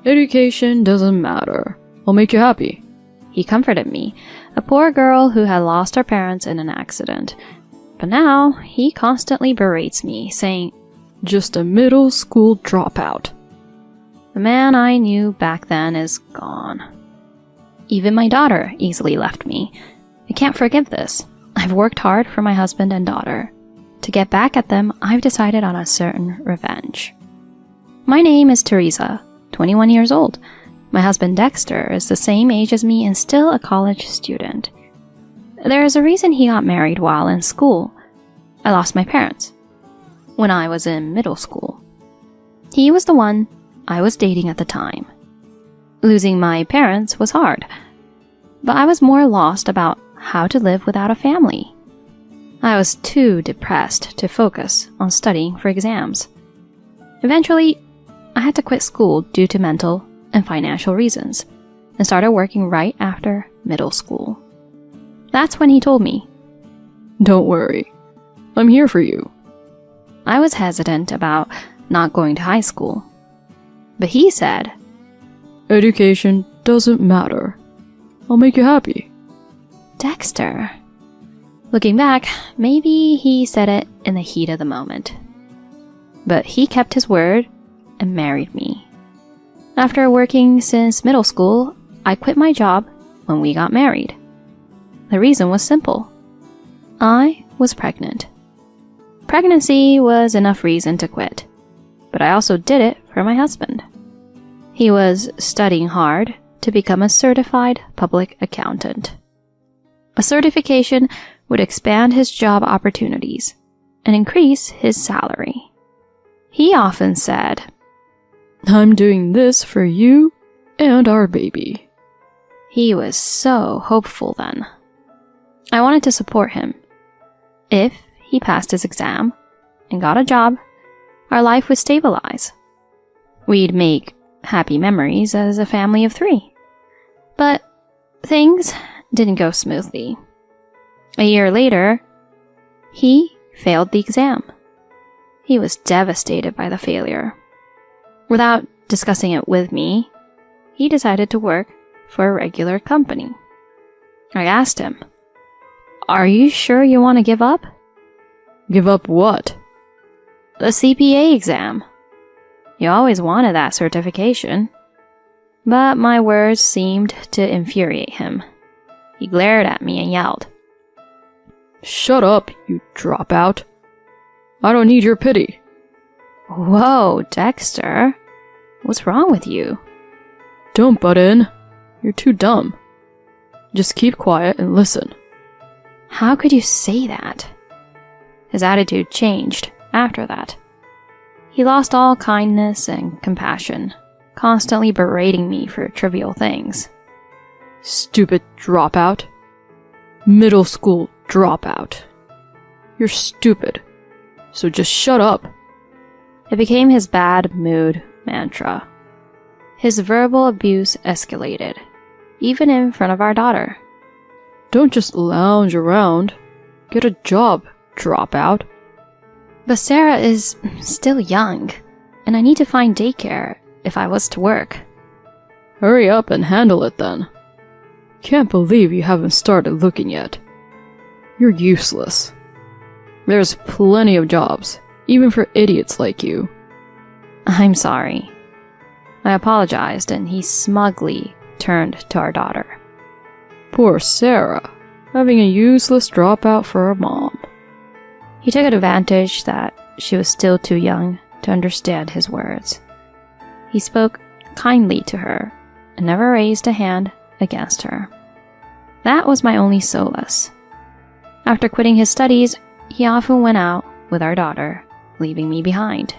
Education doesn't matter. I'll make you happy. He comforted me, a poor girl who had lost her parents in an accident. But now, he constantly berates me, saying, Just a middle school dropout. The man I knew back then is gone. Even my daughter easily left me. I can't forgive this. I've worked hard for my husband and daughter. To get back at them, I've decided on a certain revenge. My name is Teresa, 21 years old. My husband Dexter is the same age as me and still a college student. There is a reason he got married while in school. I lost my parents when I was in middle school. He was the one I was dating at the time. Losing my parents was hard, but I was more lost about how to live without a family. I was too depressed to focus on studying for exams. Eventually, I had to quit school due to mental and financial reasons and started working right after middle school. That's when he told me, Don't worry, I'm here for you. I was hesitant about not going to high school, but he said, Education doesn't matter. I'll make you happy. Dexter. Looking back, maybe he said it in the heat of the moment. But he kept his word and married me. After working since middle school, I quit my job when we got married. The reason was simple. I was pregnant. Pregnancy was enough reason to quit, but I also did it for my husband. He was studying hard to become a certified public accountant. A certification would expand his job opportunities and increase his salary. He often said, I'm doing this for you and our baby. He was so hopeful then. I wanted to support him. If he passed his exam and got a job, our life would stabilize. We'd make happy memories as a family of 3. But things didn't go smoothly. A year later, he failed the exam. He was devastated by the failure. Without discussing it with me, he decided to work for a regular company. I asked him, Are you sure you want to give up? Give up what? The CPA exam. You always wanted that certification. But my words seemed to infuriate him. He glared at me and yelled, Shut up, you dropout. I don't need your pity. Whoa, Dexter. What's wrong with you? Don't butt in. You're too dumb. Just keep quiet and listen. How could you say that? His attitude changed after that. He lost all kindness and compassion, constantly berating me for trivial things. Stupid dropout. Middle school dropout. You're stupid, so just shut up. It became his bad mood mantra. His verbal abuse escalated, even in front of our daughter. Don't just lounge around. Get a job, dropout. But Sarah is still young, and I need to find daycare if I was to work. Hurry up and handle it then. Can't believe you haven't started looking yet. You're useless. There's plenty of jobs, even for idiots like you. I'm sorry. I apologized, and he smugly turned to our daughter. Poor Sarah, having a useless dropout for a mom. He took advantage that she was still too young to understand his words. He spoke kindly to her and never raised a hand against her. That was my only solace. After quitting his studies, he often went out with our daughter, leaving me behind.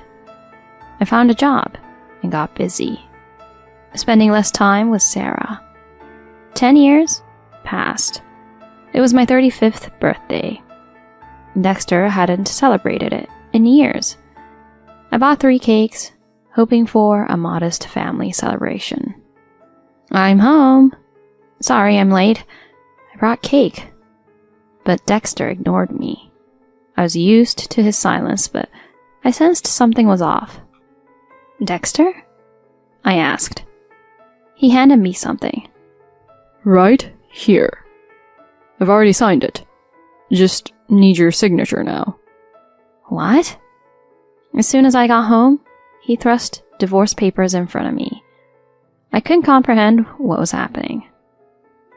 I found a job and got busy, spending less time with Sarah. 10 years passed. It was my 35th birthday. Dexter hadn't celebrated it in years. I bought 3 cakes, hoping for a modest family celebration. I'm home. Sorry I'm late. I brought cake. But Dexter ignored me. I was used to his silence, but I sensed something was off. Dexter? I asked, He handed me something. Right here. I've already signed it. Just need your signature now. What? As soon as I got home, he thrust divorce papers in front of me. I couldn't comprehend what was happening.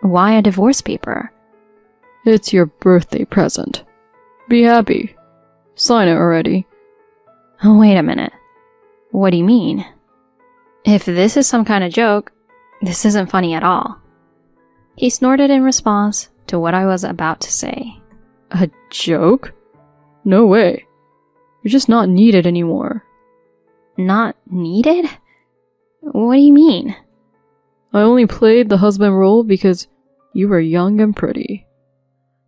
Why a divorce paper? It's your birthday present. Be happy. Sign it already. Oh, wait a minute. What do you mean? If this is some kind of joke, this isn't funny at all. He snorted in response to what I was about to say. A joke? No way. You're just not needed anymore. Not needed? What do you mean? I only played the husband role because you were young and pretty.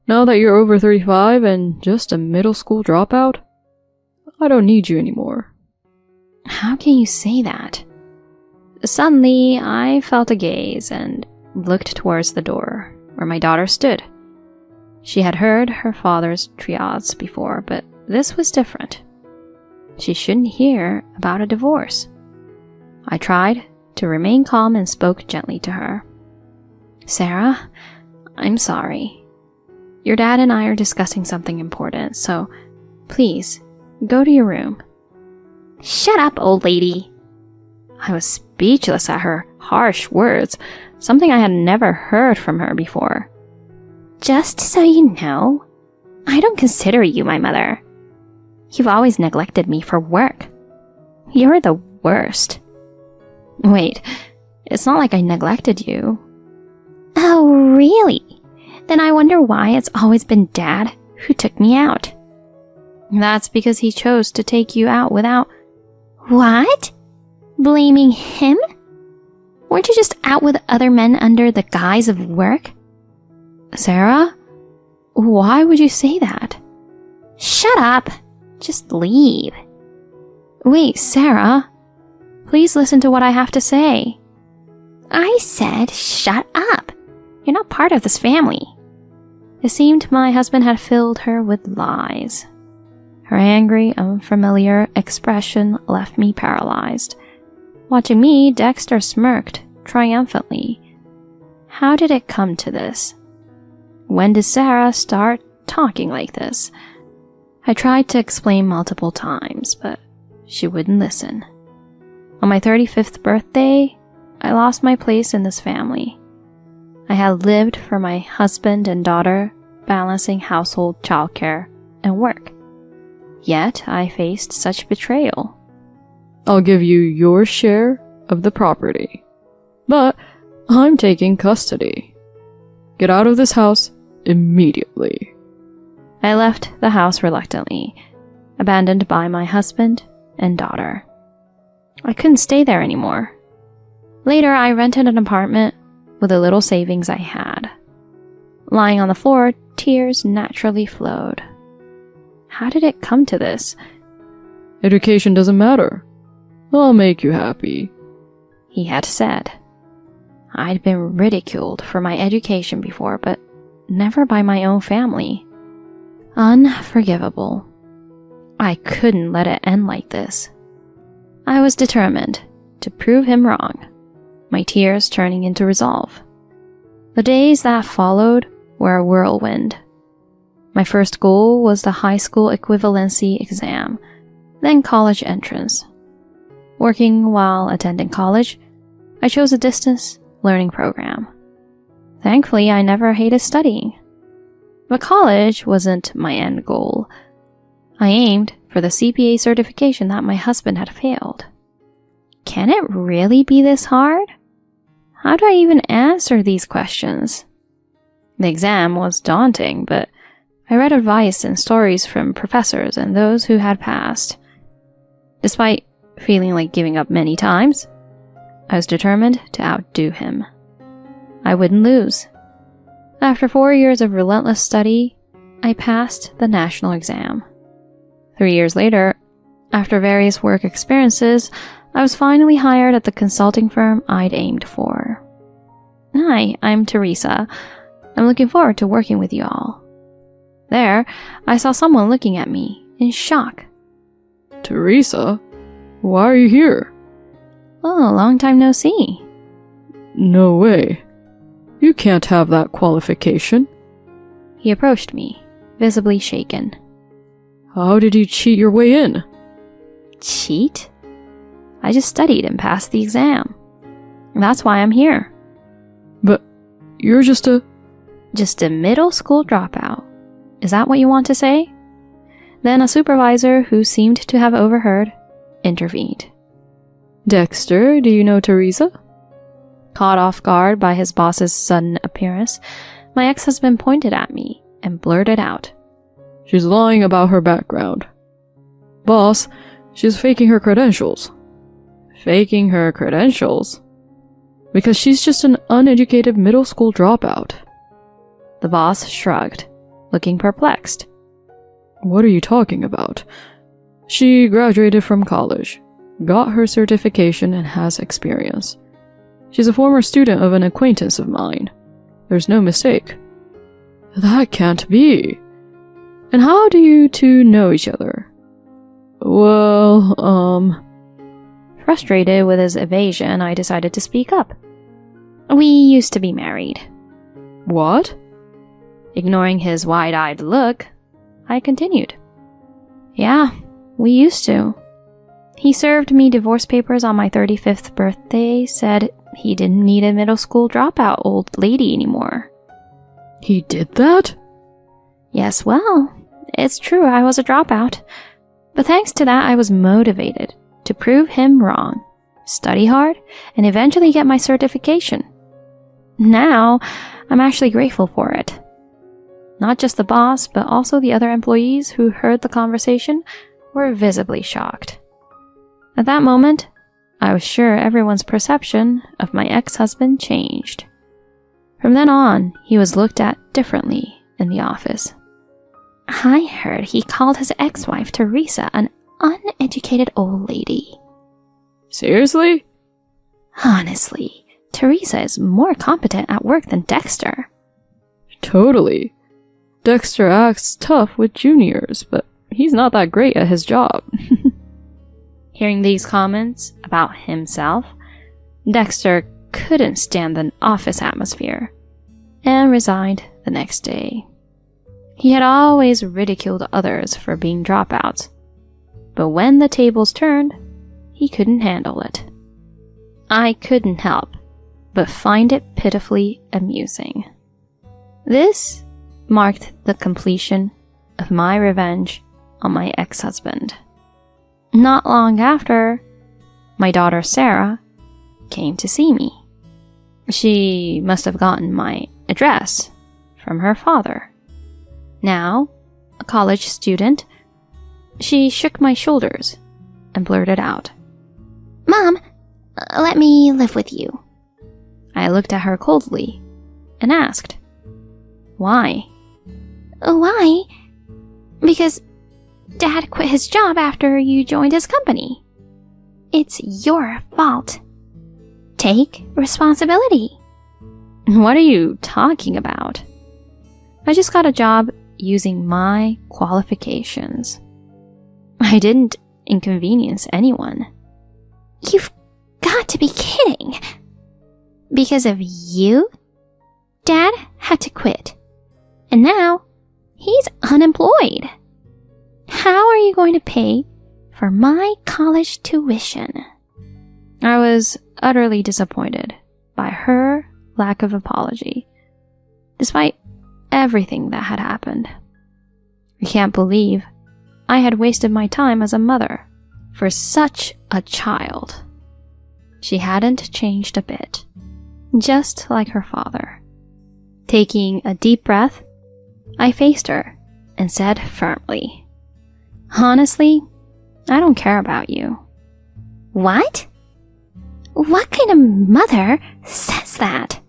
Now that you're over 35 and just a middle school dropout, I don't need you anymore. How can you say that? Suddenly, I felt a gaze and looked towards the door where my daughter stood. She had heard her father's triads before, but this was different. She shouldn't hear about a divorce. I tried to remain calm and spoke gently to her. Sarah, I'm sorry. Your dad and I are discussing something important, so please, go to your room. Shut up, old lady. I was speechless at her harsh words, something I had never heard from her before. Just so you know, I don't consider you my mother. You've always neglected me for work. You're the worst. Wait, it's not like I neglected you. Oh, really? Then I wonder why it's always been Dad who took me out. That's because he chose to take you out without... What? Blaming him? Weren't you just out with other men under the guise of work? Sarah? Why would you say that? Shut up! Just leave. Wait, Sarah. Please listen to what I have to say. I said shut up. You're not part of this family. It seemed my husband had filled her with lies. Her angry, unfamiliar expression left me paralyzed. Watching me, Dexter smirked triumphantly. How did it come to this? When did Sarah start talking like this? I tried to explain multiple times, but she wouldn't listen. On my 35th birthday, I lost my place in this family. I had lived for my husband and daughter, balancing household childcare and work. Yet I faced such betrayal. I'll give you your share of the property, but I'm taking custody. Get out of this house immediately. I left the house reluctantly, abandoned by my husband and daughter. I couldn't stay there anymore. Later, I rented an apartment with the little savings I had. Lying on the floor, tears naturally flowed. How did it come to this? Education doesn't matter. I'll make you happy, he had said. I'd been ridiculed for my education before, but never by my own family. Unforgivable. I couldn't let it end like this. I was determined to prove him wrong, my tears turning into resolve. The days that followed were a whirlwind. My first goal was the high school equivalency exam, then college entrance. Working while attending college, I chose a distance learning program. Thankfully, I never hated studying. But college wasn't my end goal. I aimed for the CPA certification that my husband had failed. Can it really be this hard? How do I even answer these questions? The exam was daunting, but I read advice and stories from professors and those who had passed. Despite feeling like giving up many times, I was determined to outdo him. I wouldn't lose. After 4 years of relentless study, I passed the national exam. 3 years later, after various work experiences, I was finally hired at the consulting firm I'd aimed for. Hi, I'm Teresa. I'm looking forward to working with you all. There, I saw someone looking at me in shock. Teresa? Why are you here? Oh, long time no see. No way. You can't have that qualification. He approached me, visibly shaken. How did you cheat your way in? Cheat? I just studied and passed the exam. That's why I'm here. But you're just a middle school dropout. Is that what you want to say? Then a supervisor who seemed to have overheard intervened. Dexter, do you know Teresa? Caught off guard by his boss's sudden appearance, my ex-husband pointed at me and blurted out. She's lying about her background. Boss, she's faking her credentials. Faking her credentials? Because she's just an uneducated middle school dropout. The boss shrugged, looking perplexed. What are you talking about? She graduated from college, got her certification, and has experience. She's a former student of an acquaintance of mine. There's no mistake. That can't be. And how do you two know each other? Well, Frustrated with his evasion, I decided to speak up. We used to be married. What? Ignoring his wide-eyed look, I continued. Yeah, we used to. He served me divorce papers on my 35th birthday, said he didn't need a middle school dropout old lady anymore. He did that? Yes, well, it's true I was a dropout. But thanks to that, I was motivated to prove him wrong, study hard, and eventually get my certification. Now, I'm actually grateful for it. Not just the boss, but also the other employees who heard the conversation were visibly shocked. At that moment, I was sure everyone's perception of my ex-husband changed. From then on, he was looked at differently in the office. I heard he called his ex-wife Teresa an uneducated old lady. Seriously? Honestly, Teresa is more competent at work than Dexter. Totally. Dexter acts tough with juniors, but he's not that great at his job. Hearing these comments about himself, Dexter couldn't stand the office atmosphere and resigned the next day. He had always ridiculed others for being dropouts, but when the tables turned, he couldn't handle it. I couldn't help but find it pitifully amusing. This marked the completion of my revenge on my ex-husband. Not long after, my daughter Sarah came to see me. She must have gotten my address from her father. Now, a college student, she shook my shoulders and blurted out, "Mom, let me live with you." I looked at her coldly and asked, "Why?" "Why? Because Dad quit his job after you joined his company. It's your fault. Take responsibility." What are you talking about? I just got a job using my qualifications. I didn't inconvenience anyone. You've got to be kidding. Because of you, Dad had to quit. And now, he's unemployed. How are you going to pay for my college tuition? I was utterly disappointed by her lack of apology, despite everything that had happened. I can't believe I had wasted my time as a mother for such a child. She hadn't changed a bit, just like her father. Taking a deep breath, I faced her and said firmly, "Honestly, I don't care about you." What? What kind of mother says that?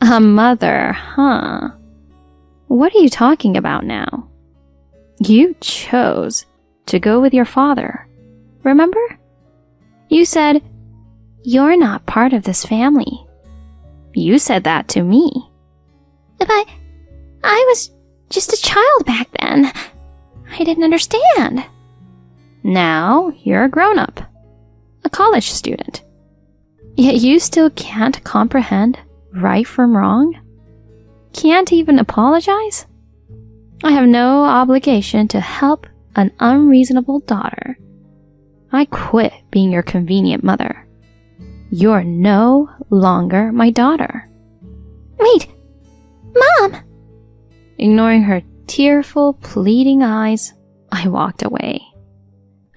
A mother, huh? What are you talking about now? You chose to go with your father, remember? You said, "You're not part of this family." You said that to me. But I was just a child back then. I didn't understand. Now you're a grown-up, a college student. Yet you still can't comprehend right from wrong? Can't even apologize? I have no obligation to help an unreasonable daughter. I quit being your convenient mother. You're no longer my daughter. Wait! Mom! Ignoring her tearful, pleading eyes, I walked away.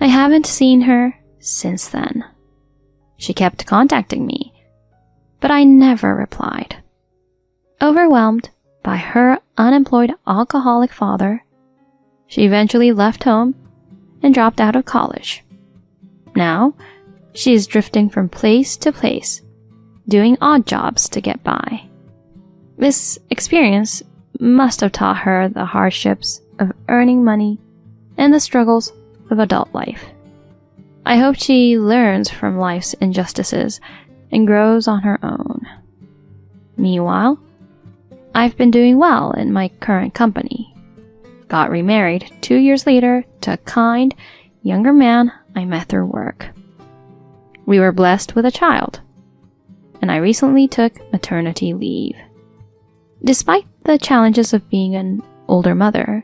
I haven't seen her since then. She kept contacting me, but I never replied. Overwhelmed by her unemployed alcoholic father, she eventually left home and dropped out of college. Now, she is drifting from place to place, doing odd jobs to get by. This experience must have taught her the hardships of earning money and the struggles of adult life. I hope she learns from life's injustices and grows on her own. Meanwhile, I've been doing well in my current company. Got remarried 2 years later to a kind, younger man I met through work. We were blessed with a child, and I recently took maternity leave. Despite the challenges of being an older mother,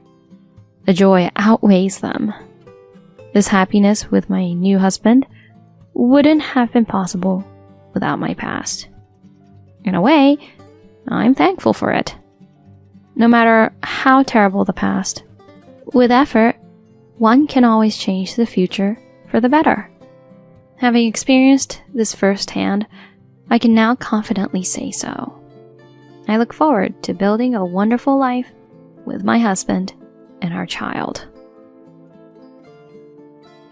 the joy outweighs them. This happiness with my new husband wouldn't have been possible without my past. In a way, I'm thankful for it. No matter how terrible the past, with effort, one can always change the future for the better. Having experienced this firsthand, I can now confidently say so. I look forward to building a wonderful life with my husband and our child.